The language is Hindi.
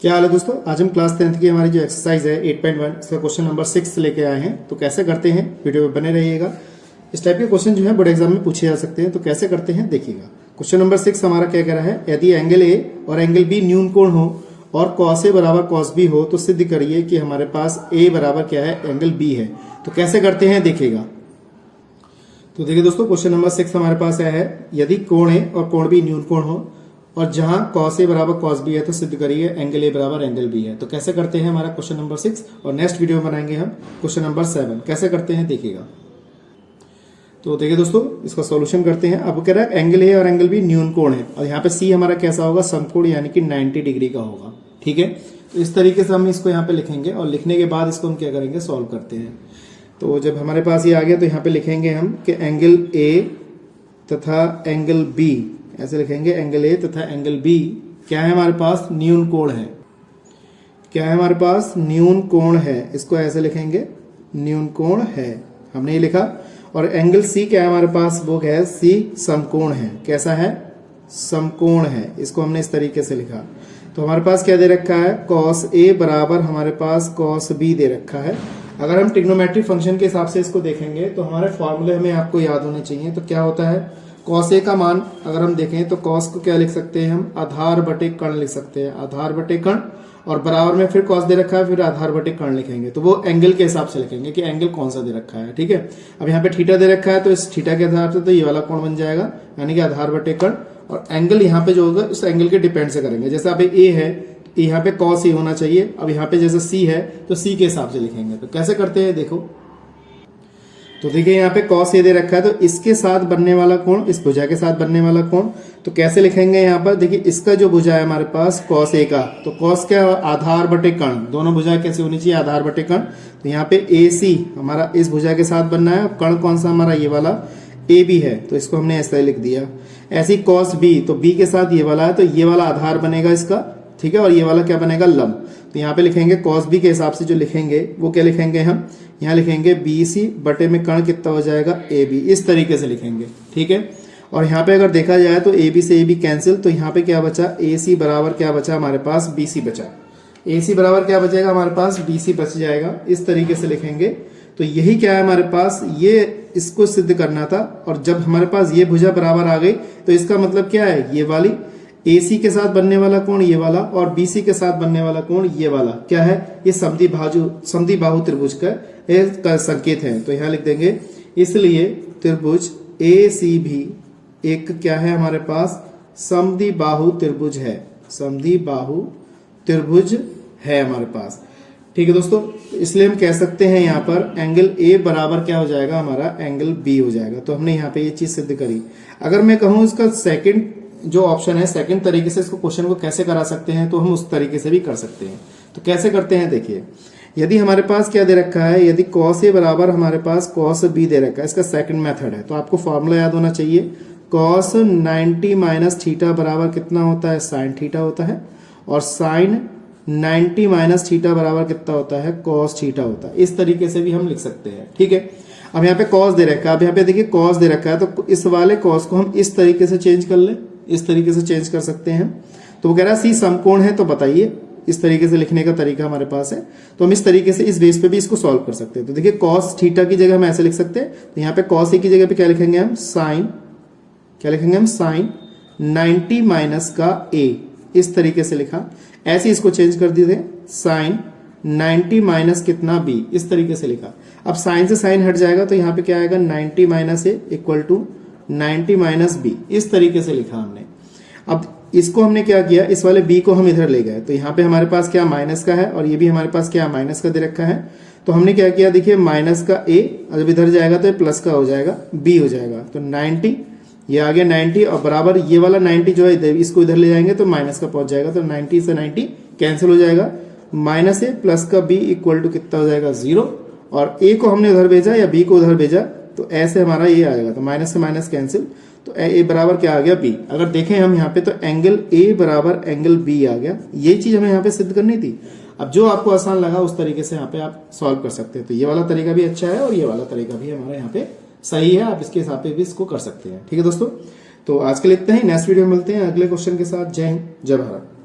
क्या हाल है दोस्तों। आज हम क्लास 10th की हमारी जो एक्सरसाइज है 8.1 इसका क्वेश्चन नंबर 6 लेके आए हैं। तो कैसे करते हैं वीडियो में बने रहिएगा। इस टाइप के क्वेश्चन जो है बोर्ड एग्जाम में पूछे जा सकते हैं। तो कैसे करते हैं देखिएगा। क्वेश्चन नंबर 6 हमारा क्या कह रहा है, यदि एंगल ए और एंगल बी न्यून कोण हो और कॉस ए बराबर कॉस बी हो तो सिद्ध करिए कि हमारे पास ए बराबर क्या है, एंगल बी है। तो कैसे करते हैं देखिएगा। तो देखिए दोस्तों, क्वेश्चन नंबर 6 हमारे पास है, यदि कोण ए और कोण बी न्यून कोण हो और जहां कॉस ए बराबर कॉस बी है तो सिद्ध करिए एंगल ए बराबर एंगल बी है। तो कैसे करते हैं हमारा क्वेश्चन नंबर 6 और नेक्स्ट वीडियो में बनाएंगे हम क्वेश्चन नंबर 7। कैसे करते हैं देखिएगा। तो देखिए दोस्तों, इसका सॉल्यूशन करते हैं। अब कह रहा है एंगल ए और एंगल बी न्यून कोण है और यहाँ पे सी हमारा कैसा होगा, समकोण यानी कि 90 डिग्री का होगा। ठीक है, तो इस तरीके से हम इसको यहाँ पे लिखेंगे और लिखने के बाद इसको हम क्या करेंगे, सॉल्व करते हैं। तो जब हमारे पास ये आ गया तो यहाँ पे लिखेंगे हम कि एंगल ए तथा एंगल बी, ऐसे लिखेंगे एंगल ए तथा एंगल बी क्या है हमारे पास, न्यून कोण है। क्या है हमारे पास, न्यून कोण है। इसको ऐसे लिखेंगे न्यून कोण है, हमने ये लिखा। और एंगल सी क्या है हमारे पास, वो है सी समकोण है। कैसा है, समकोण है। इसको हमने इस तरीके से लिखा। तो हमारे पास क्या दे रखा है, कॉस ए बराबर हमारे पास कॉस बी दे रखा है। अगर हम ट्रिग्नोमेट्रिक फंक्शन के हिसाब से इसको देखेंगे तो हमारे फॉर्मूले हमें आपको याद होने चाहिए। तो क्या होता है, कॉस ए का मान अगर हम देखें तो कॉस को क्या लिख सकते हैं हम, आधार बटे कर्ण लिख सकते हैं, आधार बटे कर्ण। और बराबर में फिर कॉस दे रखा है, फिर आधार बटे कर्ण लिखेंगे। तो वो एंगल के हिसाब से लिखेंगे कि एंगल कौन सा दे रखा है। ठीक है, अब यहाँ पे थीटा दे रखा है तो इस थीटा के आधार से तो ये वाला कोण बन जाएगा, यानी कि आधार बटे कर्ण। और एंगल यहाँ पे जो होगा उस एंगल के डिपेंड से करेंगे। जैसे अब ए है, यहाँ पे कॉस ए होना चाहिए। अब यहाँ पे जैसे सी है तो सी के हिसाब से लिखेंगे। तो कैसे करते हैं देखो। तो देखिए यहाँ पे कॉस ए दे रखा है तो इसके साथ बनने वाला कोण, इस भुजा के साथ बनने वाला कोण, तो कैसे लिखेंगे यहाँ पर। देखिए इसका जो भुजा है हमारे पास कॉस ए का, तो कॉस क्या, आधार बटे कर्ण। दोनों भुजा कैसे होनी चाहिए, आधार बटे कर्ण। तो यहाँ पे ए सी हमारा इस भुजा के साथ बनना है। कर्ण कौन सा हमारा, ये वाला ए बी है, तो इसको हमने ऐसा लिख दिया। ऐसी कॉस बी, तो बी के साथ ये वाला है तो ये वाला आधार बनेगा इसका। ठीक है, और ये वाला क्या बनेगा, लंब। तो यहाँ पे लिखेंगे कॉस बी के हिसाब से जो लिखेंगे वो क्या लिखेंगे हम, यहाँ लिखेंगे बी सी बटे में कर्ण कितना हो जाएगा, ए बी। इस तरीके से लिखेंगे। ठीक है, और यहाँ पे अगर देखा जाए तो ए बी से ए बी कैंसिल, तो यहाँ पे क्या बचा, ए सी बराबर क्या बचा हमारे पास, बी सी बचा। ए सी बराबर क्या बचेगा हमारे पास, बी सी बच जाएगा। इस तरीके से लिखेंगे। तो यही क्या है हमारे पास, ये इसको सिद्ध करना था। और जब हमारे पास ये भुजा बराबर आ गई तो इसका मतलब क्या है, ये वाली AC के साथ बनने वाला कोण ये वाला और BC के साथ बनने वाला कोण ये वाला क्या है, ये समद्वि बाहु त्रिभुज का संकेत है। तो यहाँ लिख देंगे, इसलिए त्रिभुज AC भी एक क्या है हमारे पास, समद्वि बाहु त्रिभुज है। समद्वि बाहु त्रिभुज है हमारे पास। ठीक है दोस्तों, इसलिए हम कह सकते हैं यहाँ पर एंगल A बराबर क्या हो जाएगा हमारा, एंगल B हो जाएगा। तो हमने यहाँ पे ये चीज सिद्ध करी। अगर मैं कहूँ इसका सेकंड जो ऑप्शन है, सेकंड तरीके से इसको क्वेश्चन को कैसे करा सकते हैं, तो हम उस तरीके से भी कर सकते हैं। तो कैसे करते हैं देखिए। यदि हमारे पास क्या दे रखा है, यदि कॉस ए बराबर हमारे पास कॉस बी दे रखा है, इसका सेकंड मेथड है। तो आपको फॉर्मूला याद होना चाहिए, कॉस 90 माइनस थीटा बराबर कितना होता है, साइन थीटा होता है। और साइन 90 माइनस थीटा बराबर कितना होता है, कॉस थीटा होता है। इस तरीके से भी हम लिख सकते हैं। ठीक है, अब यहाँ पे कॉस दे रखा है, अब यहाँ पे देखिए कॉस दे रखा है तो इस वाले कॉस को हम इस तरीके से चेंज कर ले, इस तरीके से चेंज कर सकते हैं। तो वो कह रहा है सी समकोण है, तो बताइए। इस तरीके से लिखने का तरीका हमारे पास है। तो हम इस तरीके से इस बेस पे भी इसको सॉल्व कर सकते हैं। तो देखिए कॉस थीटा की जगह हम ऐसे लिख सकते हैं। तो यहाँ पे कॉस ए की जगह पे क्या लिखेंगे हम, साइन, क्या लिखेंगे हम, साइन 90 माइनस का ए। इस तरीके से लिखा। ऐसे इसको चेंज कर दिए, साइन 90 माइनस कितना बी, इस तरीके से लिखा। अब साइन से साइन हट जाएगा तो यहाँ पे क्या आएगा, 90 minus A equal to 90 minus B. इस तरीके से लिखा हमने। अब इसको हमने क्या किया, इस वाले बी को हम इधर ले गए। तो यहाँ पे हमारे पास क्या माइनस का है और ये भी हमारे पास क्या माइनस का दे रखा है। तो हमने क्या किया, देखिए माइनस का ए जब इधर जाएगा तो ये प्लस का हो जाएगा, बी हो जाएगा। तो 90 ये आ गया 90 और बराबर ये वाला 90 जो है इसको इधर ले जाएंगे तो माइनस का पहुंच जाएगा। तो 90 से 90 कैंसिल हो जाएगा। माइनस ए प्लस का बी इक्वल टू कितना हो जाएगा, 0। और ए को हमने उधर भेजा या बी को उधर भेजा तो ऐसे हमारा ये आ जाएगा। तो माइनस से माइनस कैंसिल, तो ए बराबर क्या आ गया, बी। अगर देखें हम यहाँ पे तो एंगल ए बराबर एंगल बी आ गया। ये चीज हमें यहाँ पे सिद्ध करनी थी। अब जो आपको आसान लगा उस तरीके से यहाँ पे आप सॉल्व कर सकते हैं। तो ये वाला तरीका भी अच्छा है और ये वाला तरीका भी हमारा यहाँ पे सही है। आप इसके हिसाब से भी इसको कर सकते हैं। ठीक है दोस्तों, तो आज के लिए इतना ही। नेक्स्ट वीडियो में मिलते हैं अगले क्वेश्चन के साथ। जय हिंद, जय भारत।